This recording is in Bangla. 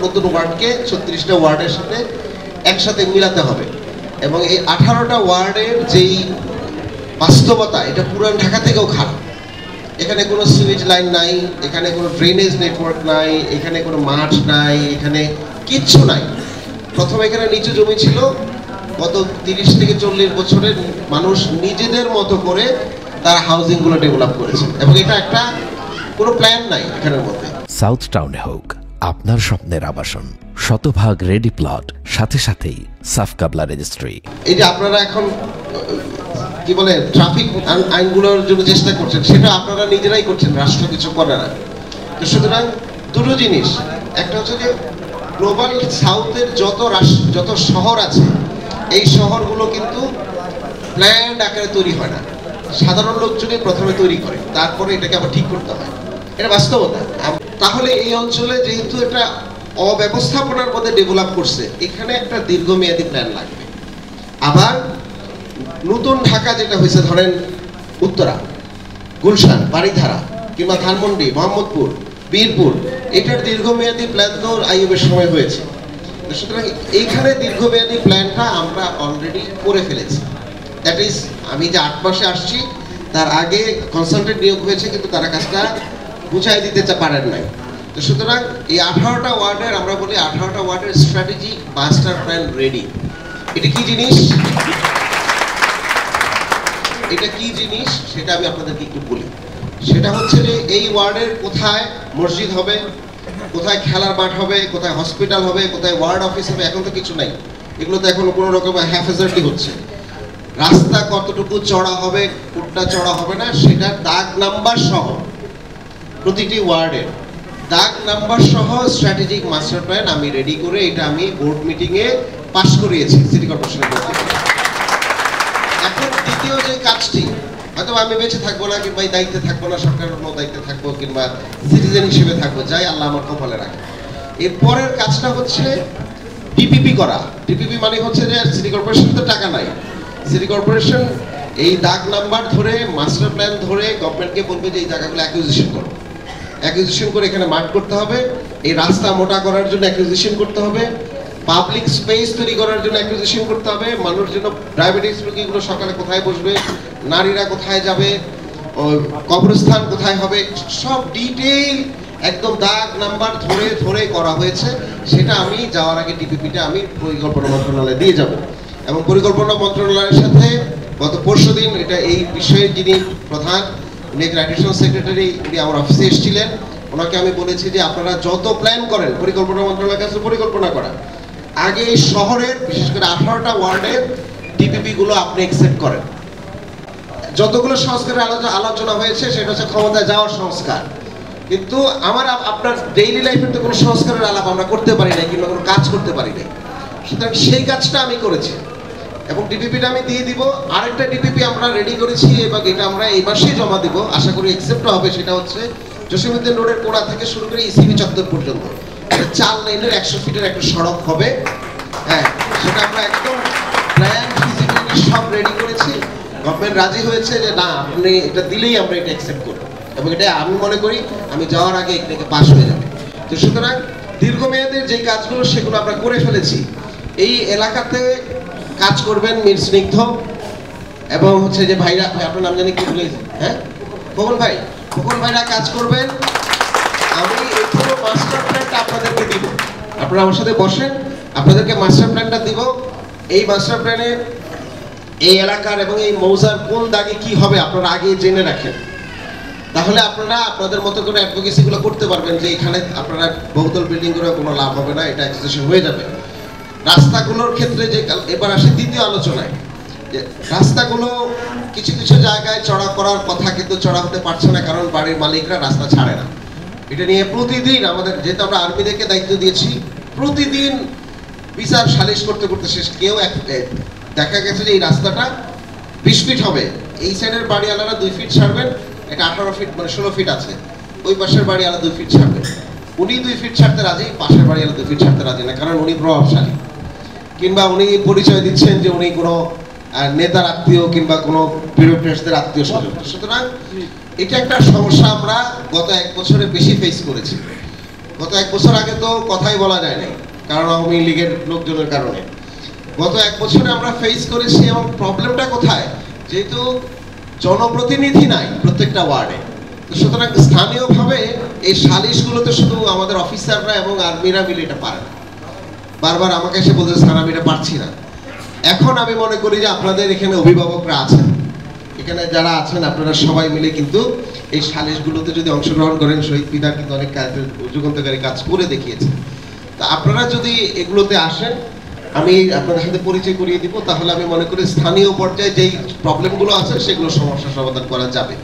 নতুন ওয়ার্ডকে 36টা ওয়ার্ডের সাথে একসাথে মিলাতে হবে। এবং এই 18টা ওয়ার্ডের যেই বাস্তবতা, এটা পুরান ঢাকা থেকেও খারাপ। এখানে কোনো সুইচ লাইন নাই, এখানে কোনো ড্রেনেজ নেটওয়ার্ক নাই, এখানে কোনো মাঠ নাই, এখানে কিচ্ছু নাই। প্রথমে এখানে নিচু জমি ছিল, গত 30 থেকে 40 বছরের মানুষ নিজেদের মতো করে তার হাউজিংগুলো ডেভেলপ করেছে, এবং এটা একটা কোনো প্ল্যান নাই এখানের মধ্যে। সাউথ টাউনে হোক আপনার স্বপ্নের আবাসন, শতভাগ রেডি প্লট, সাথে সাথেই সাফকাবলা রেজিস্ট্রি। এই যে আপনারা এখন কি বলে ট্রাফিক আইনগুলোর জন্য চেষ্টা করছেন, সেটা আপনারা নিজেরাই করছেন, রাষ্ট্র কিছু করে না। তো সুতরাং দুটো জিনিস, একটা হচ্ছে যে গ্লোবাল সাউথের যত শহর আছে, এই শহরগুলো কিন্তু প্ল্যান্ড আকারে তৈরি হয় না, সাধারণ লোকজনই প্রথমে তৈরি করে, তারপরে এটাকে আবার ঠিক করতে হয়, এটা বাস্তবতা। তাহলে এই অঞ্চলে যেহেতু এটা অব্যবস্থাপনার মধ্যে ডেভেলপ করছে, এখানে একটা দীর্ঘমেয়াদী প্ল্যান লাগবে। আবার নতুন ঢাকা যেটা হয়েছে, ধরেন উত্তরা, গুলশান, বাড়িধারা কিংবা ধানমন্ডি, মোহাম্মদপুর, বীরপুর, এটার দীর্ঘমেয়াদী প্ল্যান তো আইয়ুবের সময় হয়েছে। সুতরাং এইখানে দীর্ঘমেয়াদী প্ল্যানটা আমরা অলরেডি করে ফেলেছি। দ্যাট ইজ, আমি যে 8 মাসে আসছি তার আগে কনসালটেন্ট নিয়োগ হয়েছে, কিন্তু তারা কাজটা বুঝাই দিতে পারেন নাই। তো সুতরাং এই 18টা ওয়ার্ডের, আমরা বলি 18টা ওয়ার্ডের স্ট্র্যাটেজি মাস্টার প্ল্যান রেডি। এটা কি জিনিস, সেটা আমি আপনাদেরকে একটু বলি। সেটা হচ্ছে যে এই ওয়ার্ডের কোথায় মসজিদ হবে, কোথায় খেলার মাঠ হবে, কোথায় হসপিটাল হবে, কোথায় ওয়ার্ড অফিস হবে, এখন তো কিছু নাই, এগুলো তো এখন কোনো রকম হ্যাফেজার্ডলি হচ্ছে। রাস্তা কতটুকু চড়া হবে, কোনটা চড়া হবে না, সেটা দাগ নাম্বার সহ, প্রতিটি ওয়ার্ডের দাগ নাম্বার সহ স্ট্র্যাটেজিক মাস্টার প্ল্যান আমি রেডি করে এটা আমি বোর্ড মিটিংয়ে পাস করিয়েছি সিটি কর্পোরেশনের বোর্ড থেকে। এখন দ্বিতীয় যে কাজটি, হয়তো আমি বেঁচে থাকবো না, কিংবা এই দায়িত্বে থাকবো না, সরকারের কোনো দায়িত্বে থাকবো, কিংবা সিটিজেন হিসেবে থাকবো, যাই আল্লাহ আমার কপালে রাখে। এরপরের কাজটা হচ্ছে ডিপিপি করা। ডিপিপি মানে হচ্ছে যে সিটি কর্পোরেশন তো টাকা নাই, সিটি কর্পোরেশন এই দাগ নাম্বার ধরে মাস্টার প্ল্যান ধরে গভর্নমেন্টকে বলবে যে এই জায়গাগুলো অ্যাকুইজিশন করো, অ্যাকুইজিশন করে এখানে মার্ক করতে হবে, এই রাস্তা মোটা করার জন্য অ্যাকুইজিশন করতে হবে, পাবলিক স্পেস তৈরি করার জন্য অ্যাকুইজিশন করতে হবে, মানুষ জন্য ডায়াবেটিস রোগীগুলো সকালে কোথায় বসবে, নারীরা কোথায় যাবে, কবরস্থান কোথায় হবে, সব ডিটেইল একদম দাগ নাম্বার ধরে ধরে করা হয়েছে। সেটা আমি যাওয়ার আগে ডিপিপিটা আমি পরিকল্পনা মন্ত্রণালয়ে দিয়ে যাব, এবং পরিকল্পনা মন্ত্রণালয়ের সাথে গত পরশুদিন এটা এই বিষয়ে যিনি প্রধান, উনি অ্যাডিশনাল সেক্রেটারি, উনি আমার অফিসে এসেছিলেন, ওনাকে আমি বলেছি যে আপনারা যত প্ল্যান করেন পরিকল্পনা মন্ত্রণালয়ের কাছে পরিকল্পনা করা, আগে এই শহরের বিশেষ করে 18টা ওয়ার্ডের ডিপিপি গুলো আপনি অ্যাকসেপ্ট করেন। যতগুলো সংস্কারের আলোচনা হয়েছে সেটা হচ্ছে ক্ষমতায় যাওয়ার সংস্কার, কিন্তু আপনার ডেইলি লাইফের তো কোনো সংস্কারের আলাপ আমরা করতে পারি নাই, কিংবা কোনো কাজ করতে পারি নাই। সুতরাং সেই কাজটা আমি করেছি, এবং ডিপিপিটা আমি দিয়ে দিব। আরেকটা ডিপিপি আমরা রেডি করেছি, এবং এটা আমরা এই মাসেই জমা দিব, আশা করি অ্যাকসেপ্ট হবে। সেটা হচ্ছে জসিমউদ্দিন রোডের কোড়া থেকে শুরু করে ইসিবি চত্বর পর্যন্ত 4 লাইনের 100 ফিটের একটা সড়ক হবে। হ্যাঁ, সেটা আমরা একদম প্ল্যান ফিজিবিলিটি সব রেডি করেছি। গভর্নমেন্ট রাজি হয়েছে যে না, আপনি এটা দিলেই আমরা এটা অ্যাকসেপ্ট করব, এবং এটা আমি মনে করি আমি যাওয়ার আগে এটাকে পাস হয়ে যাবে। তো সুতরাং দীর্ঘমেয়াদের যে কাজগুলো সেগুলো আমরা করে ফেলেছি। এই এলাকাতে কাজ করবেন মীর স্নিগ্ধ, এবং হচ্ছে যে ভাইরা, আপনার নাম জানি কি বলেছি, হ্যাঁ, খোকন ভাইরা কাজ করবেন। আমি এই পুরো মাস্টার প্ল্যানটা আপনাদেরকে দিব, আপনারা আমার সাথে বসেন, আপনাদেরকে মাস্টার প্ল্যানটা দিব। এই মাস্টার প্ল্যানে এই এলাকার এবং এই মৌজার কোন দাগে কি হবে আপনারা আগে জেনে রাখেন, তাহলে আপনারা আপনাদের মতো করে অ্যাডভোকেসিগুলো করতে পারবেন যে এখানে আপনারা বহুতল বিল্ডিং করে কোনো লাভ হবে না, এটা অ্যাক্সেশন হয়ে যাবে। রাস্তাগুলোর ক্ষেত্রে যে এবার আসে দ্বিতীয় আলোচনায়, যে রাস্তাগুলো কিছু কিছু জায়গায় চড়া করার কথা, কিন্তু চড়া হতে পারছে না, কারণ বাড়ির মালিকরা রাস্তা ছাড়ে না। এটা নিয়ে প্রতিদিন আমাদের, যেহেতু আমরা আর্মিদেরকে দায়িত্ব দিয়েছি, প্রতিদিন বিচার সালিশ করতে করতে শেষ। কেউ দেখা গেছে যে এই রাস্তাটা 20 ফিট হবে, এই সাইডের বাড়িওয়ালারা 2 ফিট ছাড়বেন, এটা 18 ফিট মানে 16 ফিট আছে, ওই পাশের বাড়িওয়ালা 2 ফিট ছাড়বেন। উনি 2 ফিট ছাড়তে রাজি, পাশের বাড়িওয়ালা 2 ফিট ছাড়তে রাজি না, কারণ উনি প্রভাবশালী, কিংবা উনি পরিচয় দিচ্ছেন যে উনি কোনো নেতার আত্মীয় কিংবা কোনো বিউরোক্রেটদের আত্মীয় স্বজন। সুতরাং এটা একটা সমস্যা আমরা গত 1 বছরে বেশি ফেস করেছি। গত 1 বছর আগে তো কথাই বলা যায় নাই, কারণ আওয়ামী লীগের লোকজনের কারণে। গত 1 বছরে আমরা ফেস করেছি, এবং প্রবলেমটা কোথায়, যেহেতু জনপ্রতিনিধি নাই প্রত্যেকটা ওয়ার্ডে, তো সুতরাং স্থানীয়ভাবে এই সালিশগুলোতে শুধু আমাদের অফিসাররা এবং আর্মিরা মিলে এটা পারে না। বারবার আমাকে এসে বলতে, স্যার আমি এটা পারছি না। এখন আমি মনে করি যে আপনাদের এখানে অভিভাবকরা আছেন, এখানে যারা আছেন আপনারা সবাই মিলে কিন্তু এই সালিশগুলোতে যদি অংশগ্রহণ করেন, শহীদ পিতা কিন্তু অনেক যুগান্তকারী কাজ করে দেখিয়েছে। তো আপনারা যদি এগুলোতে আসেন, আমি আপনাদের সাথে পরিচয় করিয়ে দিব, তাহলে আমি মনে করি স্থানীয় পর্যায়ে যেই প্রবলেমগুলো আছে সেগুলো সমস্যা সমাধান করা যাবে।